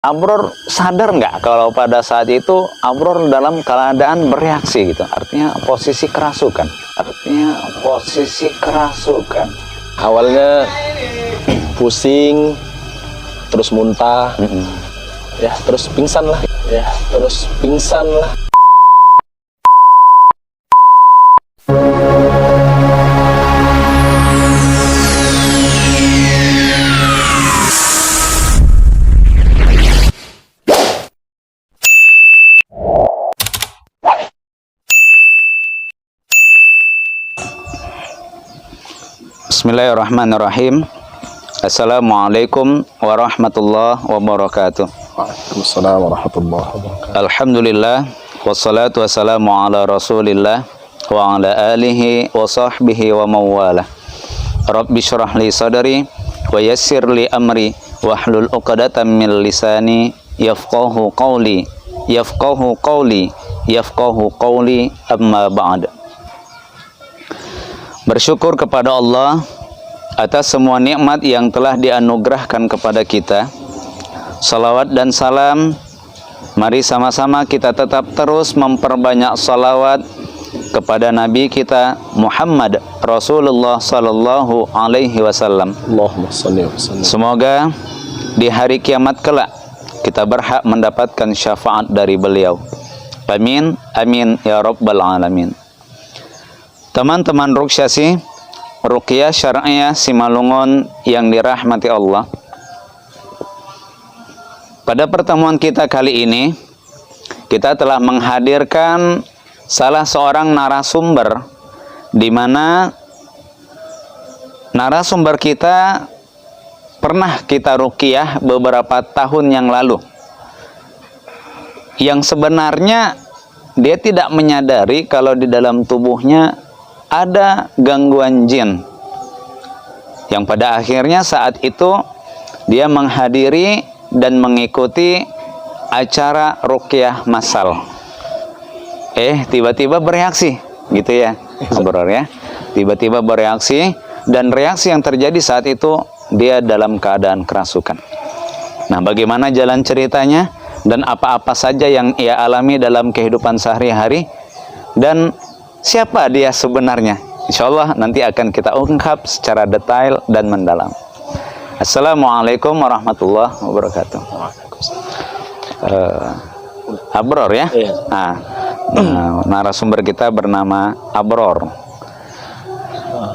Abror sadar nggak kalau pada saat itu Abror dalam keadaan bereaksi gitu, artinya posisi kerasukan, Awalnya pusing, terus muntah, terus pingsan lah. Bismillahirrahmanirrahim. Assalamualaikum warahmatullahi wabarakatuh. Waalaikumsalam warahmatullahi wabarakatuh. Alhamdulillah, wassalatu wassalamu ala rasulillah wa ala alihi wa sahbihi wa mawala. Rabbi syrah li sadari wa yassir li amri wahlul uqdatan min lisani yafqahu qawli amma ba'd. Bersyukur kepada Allah atas semua nikmat yang telah dianugerahkan kepada kita. Salawat dan salam, mari sama-sama kita tetap terus memperbanyak salawat kepada Nabi kita Muhammad Rasulullah Sallallahu Alaihi Wasallam. Allahumma shalli wa sallim. Semoga di hari kiamat kelak kita berhak mendapatkan syafaat dari beliau. Amin, amin ya rabbal alamin. Teman-teman Ruqyah Syar'iyah Simalungun yang dirahmati Allah, pada pertemuan kita kali ini kita telah menghadirkan salah seorang narasumber, di mana narasumber kita pernah kita ruqyah beberapa tahun yang lalu, yang sebenarnya dia tidak menyadari kalau di dalam tubuhnya ada gangguan jin, yang pada akhirnya saat itu dia menghadiri dan mengikuti acara ruqyah massal. Tiba-tiba bereaksi gitu ya, Abror ya. Tiba-tiba bereaksi, dan reaksi yang terjadi saat itu dia dalam keadaan kerasukan. Nah, bagaimana jalan ceritanya dan apa-apa saja yang ia alami dalam kehidupan sehari-hari, dan siapa dia sebenarnya? Insya Allah nanti akan kita ungkap secara detail dan mendalam. Assalamualaikum warahmatullahi wabarakatuh. Abror ya? Iya. Narasumber kita bernama Abror.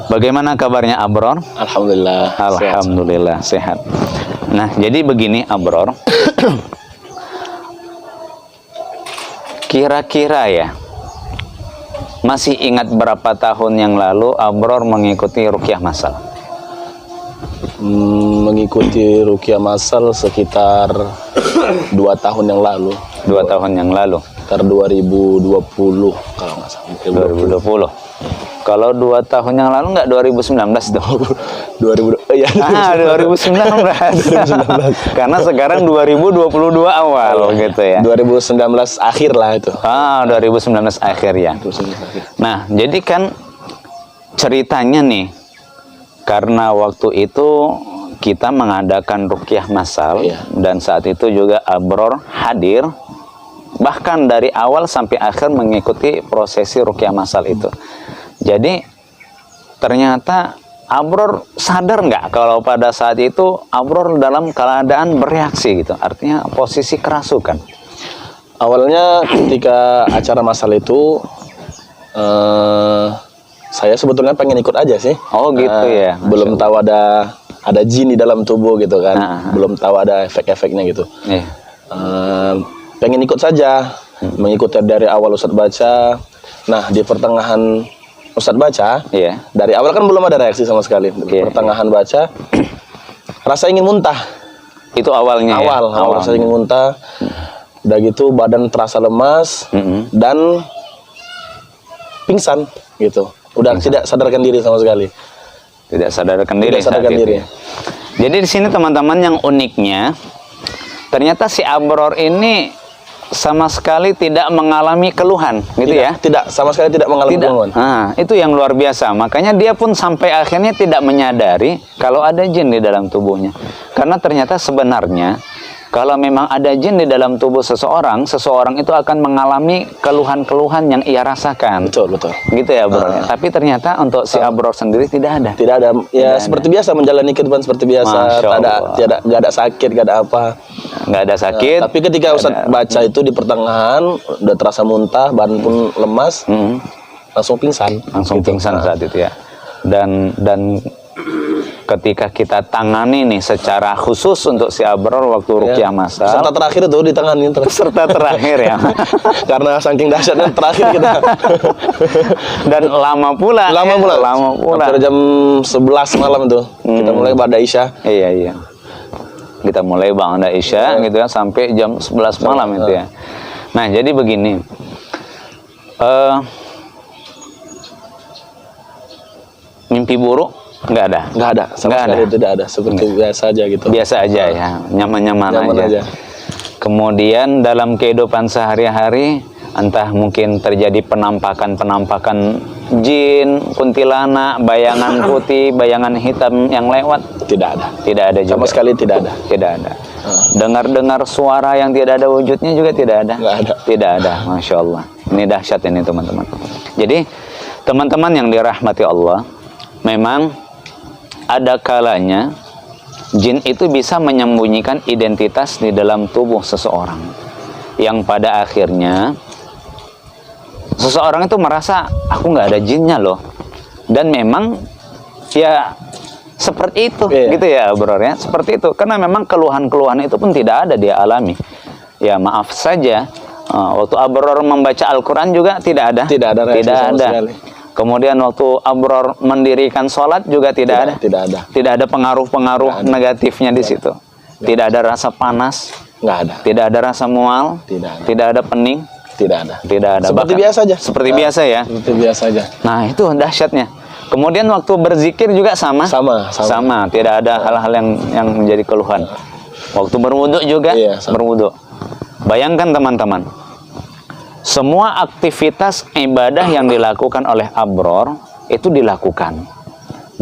Bagaimana kabarnya Abror? Alhamdulillah. Alhamdulillah sehat. Nah, jadi begini Abror. Kira-kira ya, masih ingat berapa tahun yang lalu Abror mengikuti ruqyah massal? Mengikuti ruqyah massal sekitar 2 tahun yang lalu. 2 tahun yang lalu. Sekitar 2020 kalau nggak salah. 2020. Kalau 2 tahun yang lalu nggak 2019 tuh? 2019. Karena sekarang 2022 awal gitu ya. 2019 akhir lah itu. 2019 akhir ya. Nah, jadi kan ceritanya nih, karena waktu itu kita mengadakan ruqyah massal, dan saat itu juga Abror hadir, bahkan dari awal sampai akhir mengikuti prosesi ruqyah massal itu. Jadi ternyata Abror sadar nggak kalau pada saat itu Abror dalam keadaan bereaksi gitu, artinya posisi kerasukan. Awalnya ketika acara massal itu saya sebetulnya pengen ikut aja sih. Oh gitu ya. Belum tahu ada jin di dalam tubuh gitu kan. Belum tahu ada efek-efeknya gitu. Pengen ikut saja, mengikuti dari awal Ustadz baca. Nah, di pertengahan Ustadz baca, dari awal kan belum ada reaksi sama sekali. Di pertengahan baca, rasa ingin muntah. Itu awalnya. Awal rasa ingin muntah. Udah gitu badan terasa lemas dan pingsan gitu. Udah tidak sadarkan diri sama sekali. Tidak sadarkan diri. Jadi di sini teman-teman, yang uniknya ternyata si Abror ini sama sekali tidak mengalami keluhan gitu ya. Tidak, sama sekali tidak mengalami keluhan. Itu yang luar biasa. Makanya dia pun sampai akhirnya tidak menyadari kalau ada jin di dalam tubuhnya. Karena ternyata sebenarnya kalau memang ada jin di dalam tubuh seseorang, seseorang itu akan mengalami keluhan-keluhan yang ia rasakan. Betul, betul. Gitu ya, Bro. Tapi ternyata untuk si Abror sendiri tidak ada. Tidak ada. Ya, tidak seperti ada. biasa menjalani kehidupan seperti biasa. Nggak ada sakit, nggak ada apa. Nggak ada sakit. Tapi ketika Ustadz baca itu di pertengahan, udah terasa muntah, badan pun lemas, langsung pingsan. Langsung pingsan saat itu ya. Dan ketika kita tangani nih secara khusus untuk si Abror waktu ruqyah masal. Serta terakhir itu ditangani serta terakhir ya. Karena saking dahsyatnya terakhir kita. Dan lama pula. Hampir jam 11 malam itu. Kita mulai ba'da Isya. Iya. Kita mulai ba'da Isya gitu ya sampai jam 11 malam itu ya. Nah, jadi begini. Mimpi buruk nggak ada, sama sekali tidak ada, seperti biasa aja gitu. Biasa aja ya, nyaman aja. Kemudian dalam kehidupan sehari-hari, entah mungkin terjadi penampakan jin, kuntilanak, bayangan putih, bayangan hitam yang lewat, tidak ada juga. Sama sekali tidak ada. Dengar suara yang tidak ada wujudnya juga tidak ada. Tidak ada, Masya Allah. Ini dahsyat ini teman-teman. Jadi teman-teman yang dirahmati Allah, memang ada kalanya jin itu bisa menyembunyikan identitas di dalam tubuh seseorang, yang pada akhirnya seseorang itu merasa aku nggak ada jinnya loh, dan memang ya seperti itu, gitu ya Bro ya, seperti itu, karena memang keluhan-keluhan itu pun tidak ada dia alami. Ya maaf saja, waktu Abror membaca Al-Quran juga tidak ada. Kemudian waktu Abror mendirikan sholat juga tidak ada. Tidak ada pengaruh-pengaruh negatifnya di situ. Tidak ada rasa panas. Nggak ada. Tidak ada rasa mual. Tidak ada pening. Tidak ada. Seperti biasa aja. Seperti biasa ya. Seperti biasa aja. Nah itu dahsyatnya. Kemudian waktu berzikir juga sama. Tidak ada hal-hal yang menjadi keluhan. Waktu berwudu juga berwudu. Bayangkan teman-teman. Semua aktivitas ibadah yang dilakukan oleh Abror itu dilakukan,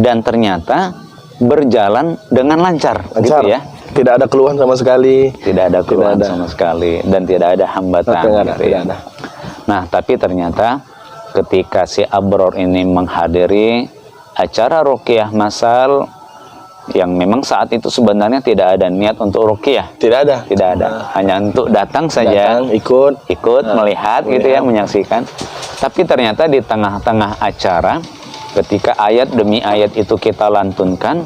dan ternyata berjalan dengan lancar. Gitu ya. Tidak ada keluhan sama sekali. Sama sekali, dan tidak ada hambatan. Nah, tapi ternyata ketika si Abror ini menghadiri acara ruqyah masal, yang memang saat itu sebenarnya tidak ada niat untuk ruqyah, tidak ada, hanya untuk datang saja, ikut melihat gitu ya, menyaksikan. Tapi ternyata di tengah-tengah acara, ketika ayat demi ayat itu kita lantunkan,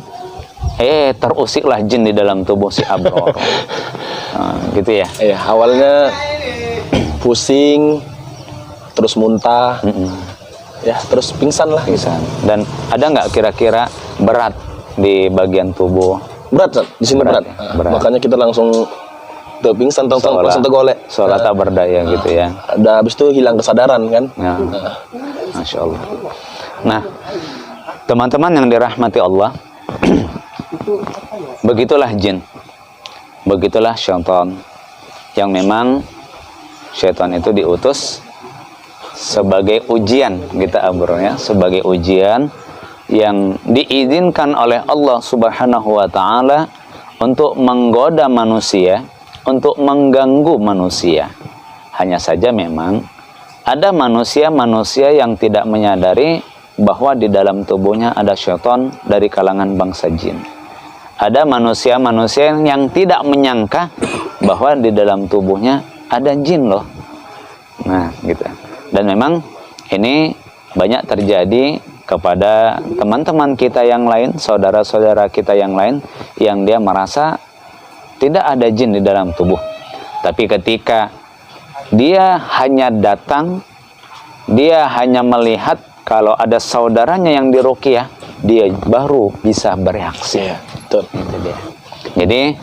terusiklah jin di dalam tubuh si Abror. Gitu ya. Awalnya pusing, terus muntah, terus pingsan. Dan ada nggak kira-kira berat di bagian tubuh? Berat, di sini berat. Makanya kita langsung pingsan, langsung tergolek. Sholat tak berdaya gitu ya. Ada habis itu hilang kesadaran kan. Masya Allah. Nah, teman-teman yang dirahmati Allah, begitulah jin, begitulah syaitan, yang memang syaitan itu diutus sebagai ujian kita Abrornya, sebagai ujian yang diizinkan oleh Allah Subhanahu wa Ta'ala untuk menggoda manusia, untuk mengganggu manusia. Hanya saja memang ada manusia-manusia yang tidak menyadari bahwa di dalam tubuhnya ada syaitan dari kalangan bangsa jin. Ada manusia-manusia yang tidak menyangka bahwa di dalam tubuhnya ada jin loh. Nah, gitu. Dan memang ini banyak terjadi kepada teman-teman kita yang lain, saudara-saudara kita yang lain, yang dia merasa tidak ada jin di dalam tubuh. Tapi ketika dia hanya datang, dia hanya melihat kalau ada saudaranya yang diruqyah, dia baru bisa bereaksi. Betul. Jadi,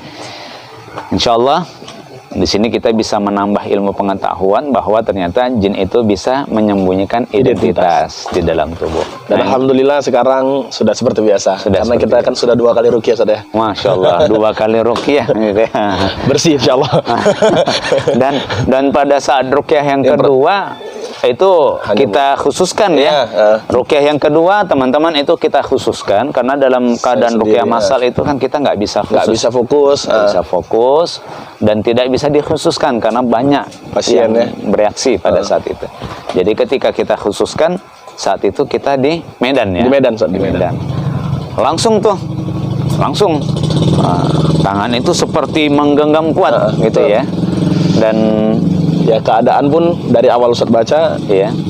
insya Allah di sini kita bisa menambah ilmu pengetahuan bahwa ternyata jin itu bisa menyembunyikan identitas di dalam tubuh. Dan alhamdulillah sekarang sudah seperti biasa. Karena kita kan sudah 2 kali ruqyah sudah. Masya Allah, 2 kali ruqyah. Bersih insya Allah. dan pada saat ruqyah yang kedua, itu kita khususkan ya. Ruqyah yang kedua teman-teman itu kita khususkan karena dalam keadaan ruqyah masal itu kan kita nggak bisa fokus dan tidak bisa dikhususkan karena banyak pasien yang bereaksi pada saat itu. Jadi ketika kita khususkan saat itu kita di Medan ya. Di Medan. Langsung tangan itu seperti menggenggam kuat gitu ya. Dan ya keadaan pun dari awal Ustadz baca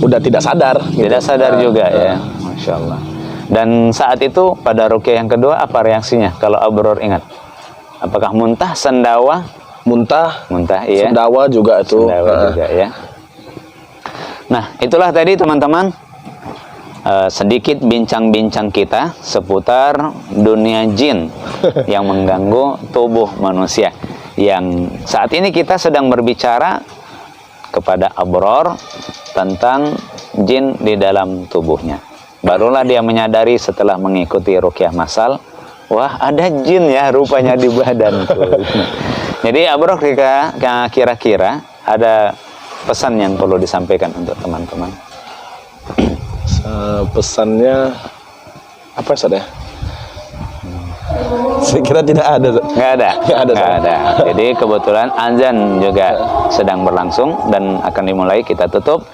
udah tidak sadar juga ya, Masya Allah. Dan saat itu pada ruqyah yang kedua apa reaksinya kalau Abror ingat? Apakah muntah, sendawa? Muntah iya. Sendawa juga itu. Juga ya. Nah itulah tadi teman-teman sedikit bincang-bincang kita seputar dunia jin yang mengganggu tubuh manusia. Yang saat ini kita sedang berbicara kepada Abror tentang jin di dalam tubuhnya. Barulah dia menyadari setelah mengikuti ruqyah masal, wah ada jin ya rupanya di badanku. Jadi Abror kira-kira ada pesan yang perlu disampaikan untuk teman-teman. Pesannya apa ya? Saya kira tidak ada. Nggak ada. Jadi kebetulan azan juga sedang berlangsung dan akan dimulai, kita tutup.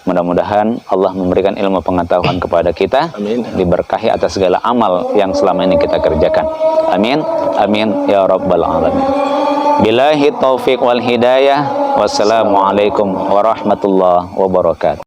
Mudah-mudahan Allah memberikan ilmu pengetahuan kepada kita. Amin. Diberkahi atas segala amal yang selama ini kita kerjakan. Amin. Amin ya rabbal alamin. Billahi taufiq wal hidayah. Wassalamualaikum warahmatullahi wabarakatuh.